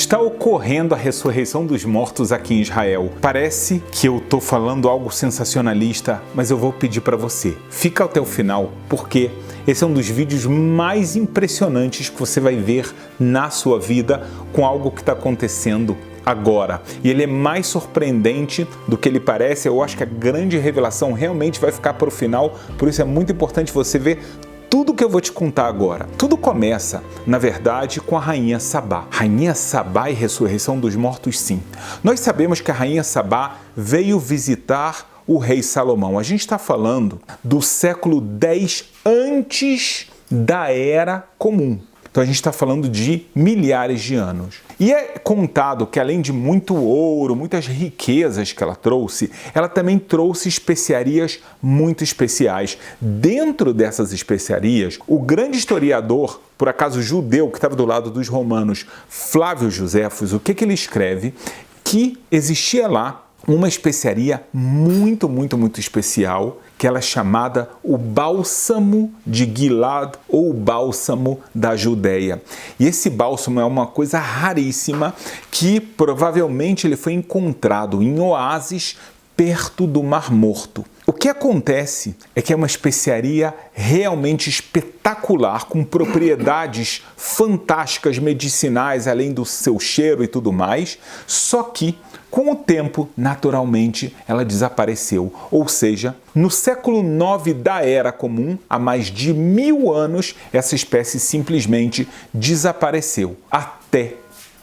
Está ocorrendo a ressurreição dos mortos aqui em Israel. Parece que eu estou falando algo sensacionalista, mas eu vou pedir para você. Fica até o final, porque esse é um dos vídeos mais impressionantes que você vai ver na sua vida com algo que está acontecendo agora. E ele é mais surpreendente do que ele parece. Eu acho que a grande revelação realmente vai ficar para o final, por isso é muito importante você ver tudo que eu vou te contar agora. Tudo começa, na verdade, com a Rainha Sabá. Rainha Sabá e ressurreição dos mortos, sim. Nós sabemos que a Rainha Sabá veio visitar o rei Salomão. A gente está falando do século X antes da Era Comum. Então a gente está falando de milhares de anos. E é contado que além de muito ouro, muitas riquezas que ela também trouxe especiarias muito especiais. Dentro dessas especiarias, o grande historiador, por acaso judeu, que estava do lado dos romanos, Flávio Joséfos, o que ele escreve? Que existia lá uma especiaria muito especial, que ela é chamada o bálsamo de Gilad ou o bálsamo da Judéia. E esse bálsamo é uma coisa raríssima que provavelmente ele foi encontrado em oásis perto do Mar Morto. O que acontece é que é uma especiaria realmente espetacular, com propriedades fantásticas medicinais, além do seu cheiro e tudo mais, só que com o tempo, naturalmente, ela desapareceu. Ou seja, no século IX da Era Comum, há mais de 1000 anos, essa espécie simplesmente desapareceu, até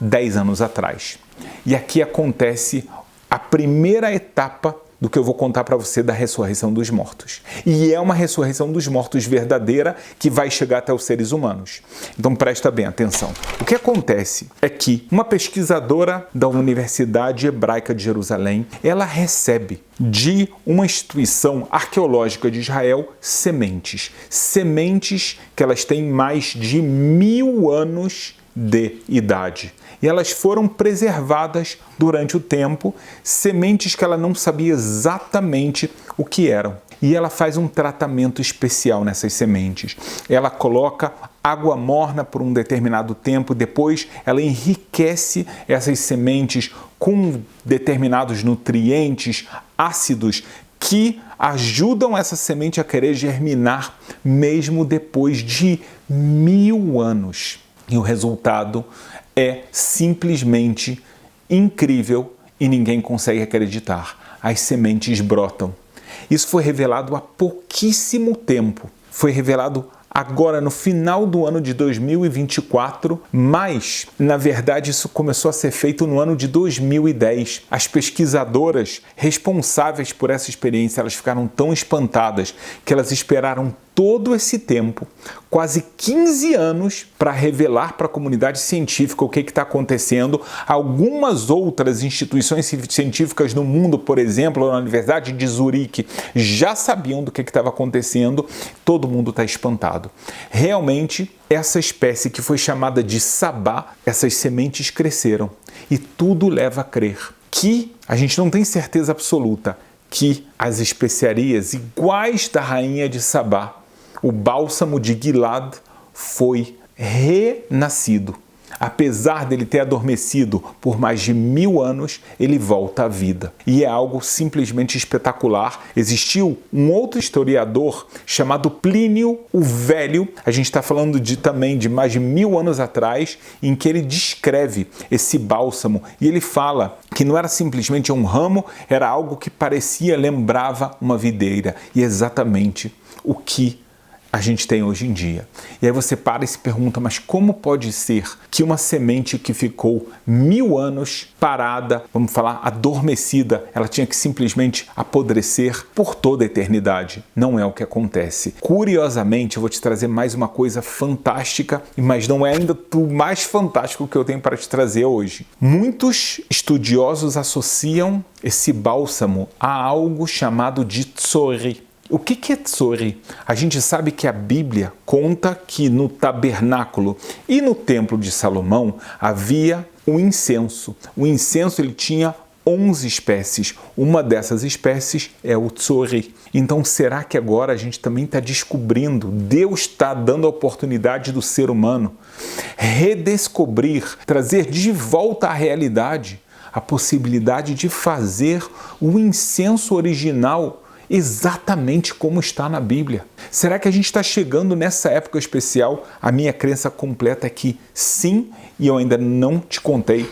10 anos atrás. E aqui acontece a primeira etapa do que eu vou contar para você da ressurreição dos mortos. E é uma ressurreição dos mortos verdadeira que vai chegar até os seres humanos. Então presta bem atenção. O que acontece é que uma pesquisadora da Universidade Hebraica de Jerusalém, ela recebe de uma instituição arqueológica de Israel sementes. Sementes que elas têm mais de 1000 anos de idade. E elas foram preservadas durante o tempo, sementes que ela não sabia exatamente o que eram. E ela faz um tratamento especial nessas sementes. Ela coloca água morna por um determinado tempo, depois ela enriquece essas sementes com determinados nutrientes, ácidos, que ajudam essa semente a querer germinar mesmo depois de 1000 anos. E o resultado é simplesmente incrível e ninguém consegue acreditar. As sementes brotam. Isso foi revelado há pouquíssimo tempo. Foi revelado agora no final do ano de 2024, mas, na verdade, isso começou a ser feito no ano de 2010. As pesquisadoras responsáveis por essa experiência, elas ficaram tão espantadas que elas esperaram todo esse tempo, quase 15 anos, para revelar para a comunidade científica o que está acontecendo. Algumas outras instituições científicas no mundo, por exemplo, na Universidade de Zurique, já sabiam do que estava acontecendo. Todo mundo está espantado. Realmente, essa espécie que foi chamada de Sabá, essas sementes cresceram. E tudo leva a crer que a gente não tem certeza absoluta que as especiarias iguais da rainha de Sabá, o bálsamo de Gilad, foi renascido. Apesar dele ter adormecido por mais de 1000 anos, ele volta à vida. E é algo simplesmente espetacular. Existiu um outro historiador chamado Plínio o Velho, a gente está falando também de mais de 1000 anos atrás, em que ele descreve esse bálsamo. E ele fala que não era simplesmente um ramo, era algo que lembrava uma videira. E é exatamente o que a gente tem hoje em dia. E aí você para e se pergunta, mas como pode ser que uma semente que ficou 1000 anos parada, vamos falar, adormecida, ela tinha que simplesmente apodrecer por toda a eternidade? Não é o que acontece. Curiosamente, eu vou te trazer mais uma coisa fantástica, mas não é ainda o mais fantástico que eu tenho para te trazer hoje. Muitos estudiosos associam esse bálsamo a algo chamado de tsori. O que é tsori? A gente sabe que a Bíblia conta que no tabernáculo e no templo de Salomão havia um incenso. O incenso ele tinha 11 espécies. Uma dessas espécies é o tsori. Então, será que agora a gente também está descobrindo, Deus está dando a oportunidade do ser humano redescobrir, trazer de volta à realidade a possibilidade de fazer o incenso original exatamente como está na Bíblia? Será que a gente está chegando nessa época especial? A minha crença completa é que sim, e eu ainda não te contei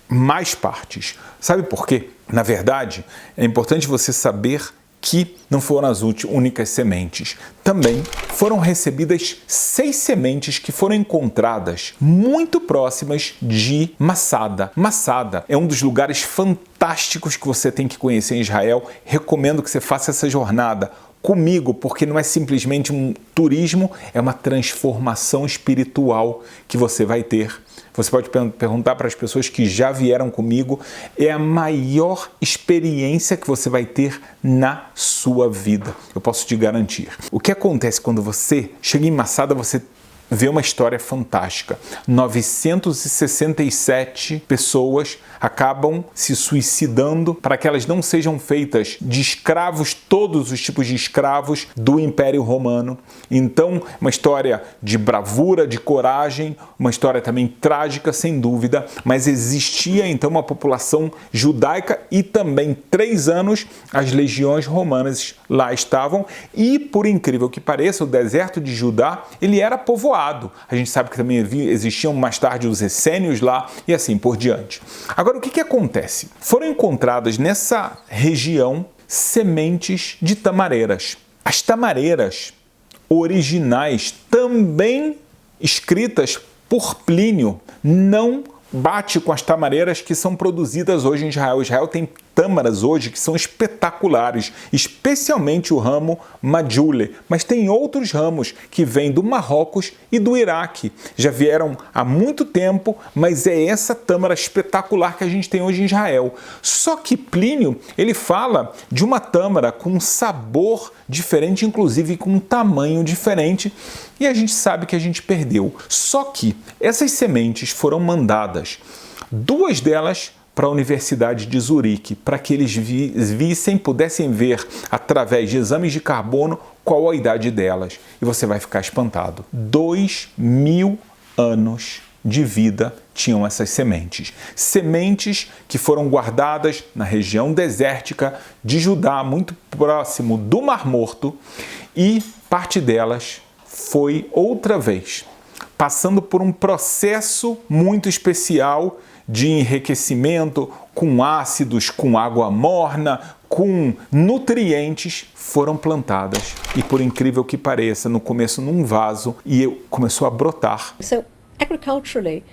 mais partes. Sabe por quê? Na verdade, é importante você saber que não foram as únicas sementes. Também foram recebidas 6 sementes que foram encontradas muito próximas de Masada. Masada é um dos lugares fantásticos que você tem que conhecer em Israel. Recomendo que você faça essa jornada comigo, porque não é simplesmente um turismo, é uma transformação espiritual que você vai ter. Você pode perguntar para as pessoas que já vieram comigo, é a maior experiência que você vai ter na sua vida. Eu posso te garantir. O que acontece quando você chega em Masada, você vê uma história fantástica. 967 pessoas acabam se suicidando para que elas não sejam feitas de escravos, todos os tipos de escravos do Império Romano. Então, uma história de bravura, de coragem, uma história também trágica, sem dúvida, mas existia então uma população judaica e também 3 anos as legiões romanas lá estavam e, por incrível que pareça, o deserto de Judá, ele era povoado. A gente sabe que também existiam mais tarde os essênios lá e assim por diante. Agora, o que acontece? Foram encontradas nessa região sementes de tamareiras. As tamareiras originais, também escritas por Plínio, não bate com as tamareiras que são produzidas hoje em Israel. Israel tem tâmaras hoje que são espetaculares, especialmente o ramo Majule, mas tem outros ramos que vêm do Marrocos e do Iraque. Já vieram há muito tempo, mas é essa tâmara espetacular que a gente tem hoje em Israel. Só que Plínio, ele fala de uma tâmara com um sabor diferente, inclusive com um tamanho diferente, e a gente sabe que a gente perdeu. Só que essas sementes foram mandadas, 2 delas para a Universidade de Zurique, para que eles pudessem ver, através de exames de carbono, qual a idade delas. E você vai ficar espantado. 2000 anos de vida tinham essas sementes. Sementes que foram guardadas na região desértica de Judá, muito próximo do Mar Morto, e parte delas foi outra vez passando por um processo muito especial de enriquecimento com ácidos, com água morna, com nutrientes, foram plantadas. E por incrível que pareça, no começo num vaso e começou a brotar. So agriculturally,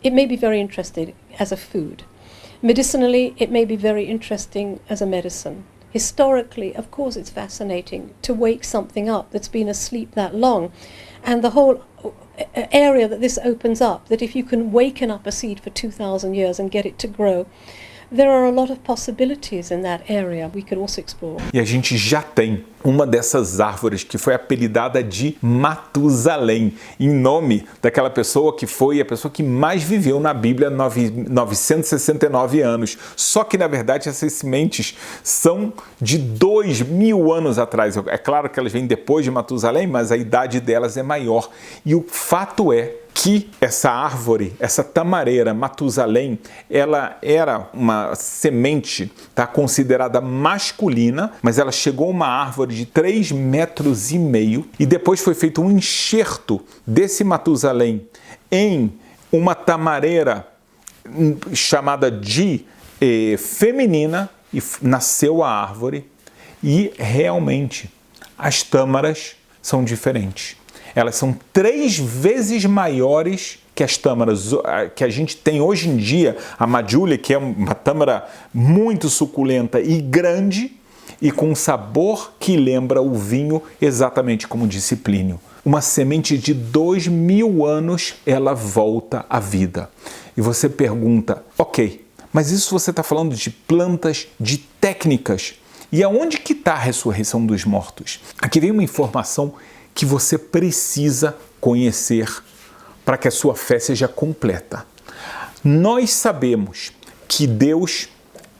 it may be very interesting as a food. Medicinally, it may be very interesting as a medicine. Historically, of course, it's fascinating to wake something up that's been asleep that long. And the whole area that this opens up, that if you can waken up a seed for 2,000 years and get it to grow, there are a lot of possibilities in that area we could also explore. E a gente já tem uma dessas árvores que foi apelidada de Matusalém, em nome daquela pessoa que foi a pessoa que mais viveu na Bíblia, 969 anos. Só que, na verdade, essas sementes são de 2000 anos atrás. É claro que elas vêm depois de Matusalém, mas a idade delas é maior. E o fato é que essa árvore, essa tamareira Matusalém, ela era uma semente, tá, considerada masculina, mas ela chegou a uma árvore de 3,5 metros e depois foi feito um enxerto desse Matusalém em uma tamareira chamada de feminina e nasceu a árvore e realmente as tâmaras são diferentes. Elas são 3 vezes maiores que as tâmaras que a gente tem hoje em dia. A Majule, que é uma tâmara muito suculenta e grande e com um sabor que lembra o vinho, exatamente como disse Plínio. Uma semente de 2000 anos, ela volta à vida. E você pergunta, ok, mas isso você está falando de plantas, de técnicas. E aonde que está a ressurreição dos mortos? Aqui vem uma informação que você precisa conhecer para que a sua fé seja completa. Nós sabemos que Deus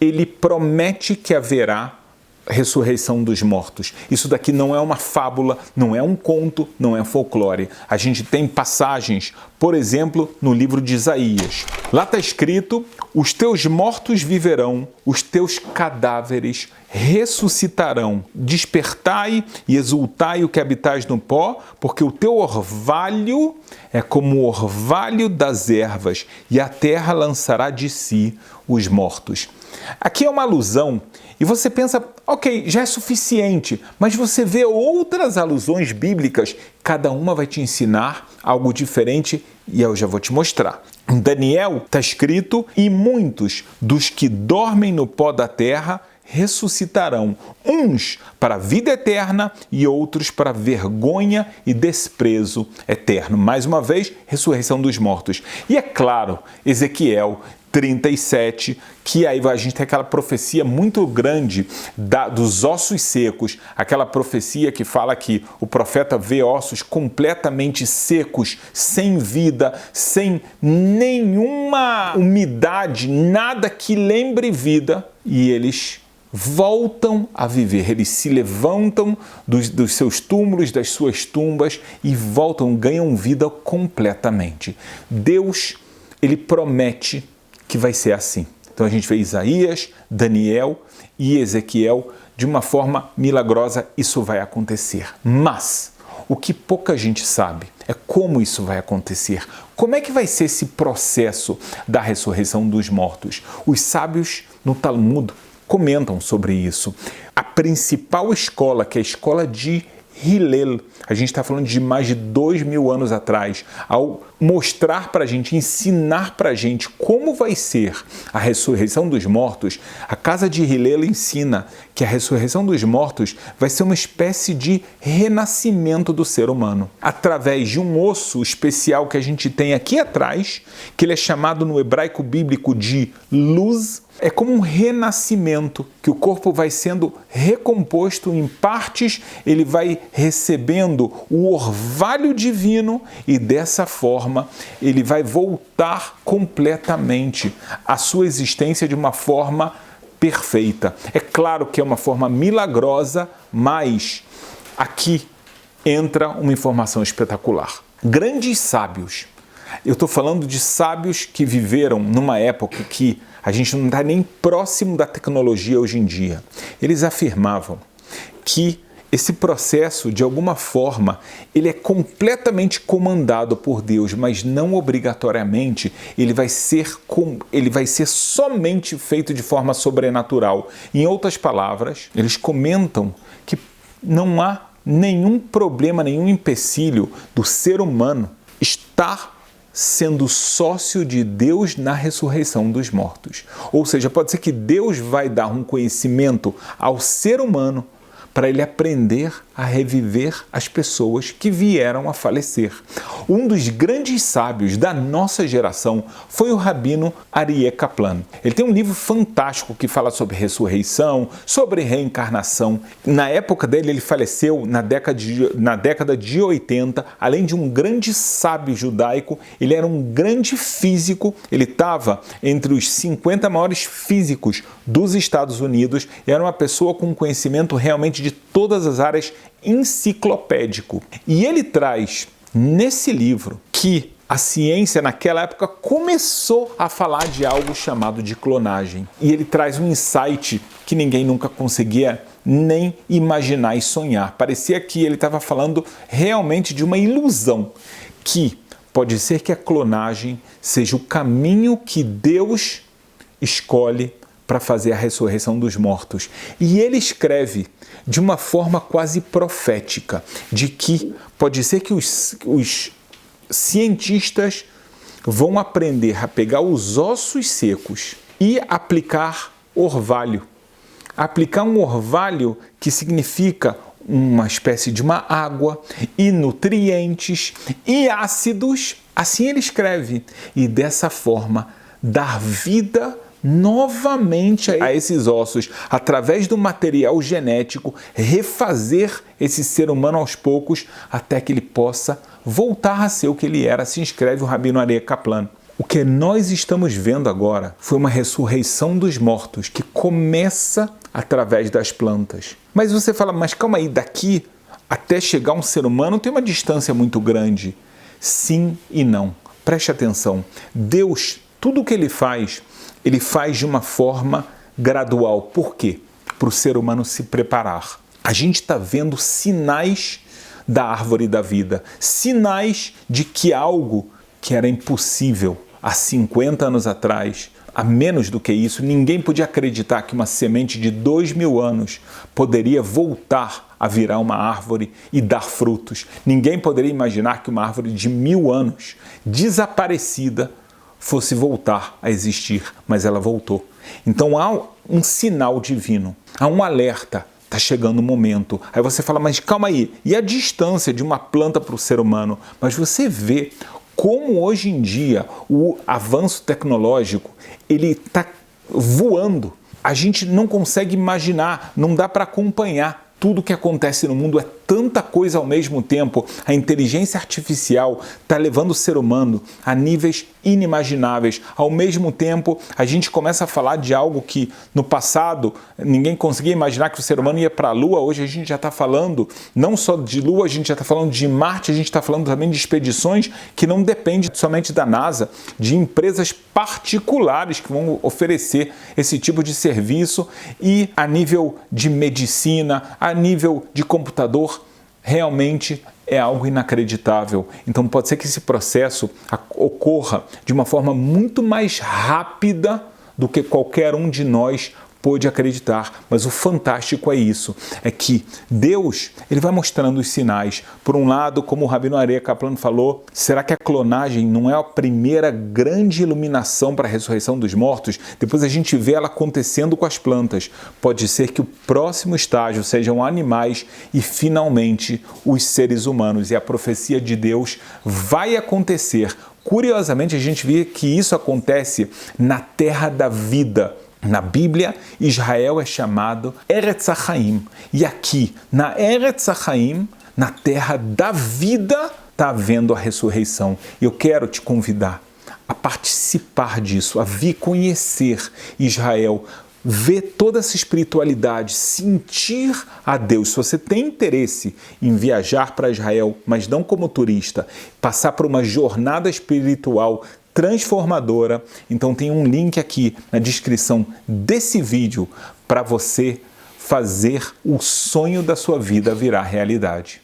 ele promete que haverá ressurreição dos mortos. Isso daqui não é uma fábula, não é um conto, não é folclore. A gente tem passagens, por exemplo, no livro de Isaías. Lá está escrito: os teus mortos viverão, os teus cadáveres ressuscitarão. Despertai e exultai o que habitais no pó, porque o teu orvalho é como o orvalho das ervas, e a terra lançará de si os mortos. Aqui é uma alusão, e você pensa, ok, já é suficiente, mas você vê outras alusões bíblicas, cada uma vai te ensinar algo diferente, e eu já vou te mostrar. Em Daniel está escrito: e muitos dos que dormem no pó da terra ressuscitarão, uns para a vida eterna e outros para vergonha e desprezo eterno. Mais uma vez, ressurreição dos mortos. E é claro, Ezequiel 37, que aí a gente tem aquela profecia muito grande dos ossos secos, aquela profecia que fala que o profeta vê ossos completamente secos, sem vida, sem nenhuma umidade, nada que lembre vida, e eles voltam a viver, eles se levantam dos seus túmulos, das suas tumbas e voltam, ganham vida completamente. Deus, ele promete que vai ser assim. Então a gente vê Isaías, Daniel e Ezequiel, de uma forma milagrosa, isso vai acontecer. Mas o que pouca gente sabe é como isso vai acontecer. Como é que vai ser esse processo da ressurreição dos mortos? Os sábios no Talmud comentam sobre isso. A principal escola, que é a escola de Hillel, a gente está falando de mais de 2000 anos atrás, ao mostrar para a gente, ensinar para a gente como vai ser a ressurreição dos mortos, a casa de Hillel ensina que a ressurreição dos mortos vai ser uma espécie de renascimento do ser humano, através de um osso especial que a gente tem aqui atrás, que ele é chamado no hebraico bíblico de luz. É como um renascimento, que o corpo vai sendo recomposto em partes, ele vai recebendo o orvalho divino e dessa forma ele vai voltar completamente à sua existência de uma forma perfeita. É claro que é uma forma milagrosa, mas aqui entra uma informação espetacular. Grandes sábios, eu estou falando de sábios que viveram numa época que a gente não está nem próximo da tecnologia hoje em dia. Eles afirmavam que esse processo, de alguma forma, ele é completamente comandado por Deus, mas não obrigatoriamente ele vai ser somente feito de forma sobrenatural. Em outras palavras, eles comentam que não há nenhum problema, nenhum empecilho do ser humano estar sendo sócio de Deus na ressurreição dos mortos. Ou seja, pode ser que Deus vai dar um conhecimento ao ser humano para ele aprender a reviver as pessoas que vieram a falecer. Um dos grandes sábios da nossa geração foi o rabino Aryeh Kaplan. Ele tem um livro fantástico que fala sobre ressurreição, sobre reencarnação. Na época dele, ele faleceu na década de 80, além de um grande sábio judaico, ele era um grande físico, ele estava entre os 50 maiores físicos dos Estados Unidos, e era uma pessoa com conhecimento realmente de todas as áreas, enciclopédico. E ele traz nesse livro que a ciência naquela época começou a falar de algo chamado de clonagem. E ele traz um insight que ninguém nunca conseguia nem imaginar e sonhar. Parecia que ele estava falando realmente de uma ilusão, que pode ser que a clonagem seja o caminho que Deus escolhe para fazer a ressurreição dos mortos. E ele escreve de uma forma quase profética, de que pode ser que os cientistas vão aprender a pegar os ossos secos e aplicar orvalho. Aplicar um orvalho que significa uma espécie de uma água e nutrientes e ácidos. Assim ele escreve. E dessa forma dar vida novamente a esses ossos, através do material genético, refazer esse ser humano aos poucos, até que ele possa voltar a ser o que ele era, se inscreve o rabino Aryeh Kaplan. O que nós estamos vendo agora foi uma ressurreição dos mortos que começa através das plantas. Mas você fala, mas calma aí, daqui até chegar um ser humano tem uma distância muito grande. Sim e não. Preste atenção. Deus, tudo o que Ele faz de uma forma gradual. Por quê? Para o ser humano se preparar. A gente está vendo sinais da árvore da vida, sinais de que algo que era impossível há 50 anos atrás, há menos do que isso, ninguém podia acreditar que uma semente de 2000 anos poderia voltar a virar uma árvore e dar frutos. Ninguém poderia imaginar que uma árvore de 1000 anos, desaparecida, fosse voltar a existir, mas ela voltou. Então há um sinal divino, há um alerta. Está chegando o momento. Aí você fala, mas calma aí, e a distância de uma planta para o ser humano? Mas você vê como hoje em dia o avanço tecnológico ele está voando. A gente não consegue imaginar, não dá para acompanhar tudo que acontece no mundo, é tanta coisa ao mesmo tempo. A inteligência artificial está levando o ser humano a níveis inimagináveis. Ao mesmo tempo, a gente começa a falar de algo que no passado ninguém conseguia imaginar, que o ser humano ia para a Lua. Hoje a gente já está falando não só de Lua, a gente já está falando de Marte, a gente está falando também de expedições que não dependem somente da NASA, de empresas particulares que vão oferecer esse tipo de serviço, e a nível de medicina, a nível de computador, realmente é algo inacreditável. Então pode ser que esse processo ocorra de uma forma muito mais rápida do que qualquer um de nós pôde acreditar. Mas o fantástico é isso, é que Deus ele vai mostrando os sinais. Por um lado, como o Rabino Aryeh Kaplan falou, será que a clonagem não é a primeira grande iluminação para a ressurreição dos mortos? Depois a gente vê ela acontecendo com as plantas. Pode ser que o próximo estágio sejam animais e finalmente os seres humanos. E a profecia de Deus vai acontecer. Curiosamente, a gente vê que isso acontece na terra da vida. Na Bíblia, Israel é chamado Eretz Hachaim. E aqui, na Eretz Hachaim, na terra da vida, está havendo a ressurreição. E eu quero te convidar a participar disso, a vir conhecer Israel, ver toda essa espiritualidade, sentir a Deus. Se você tem interesse em viajar para Israel, mas não como turista, passar por uma jornada espiritual transformadora, então tem um link aqui na descrição desse vídeo para você fazer o sonho da sua vida virar realidade.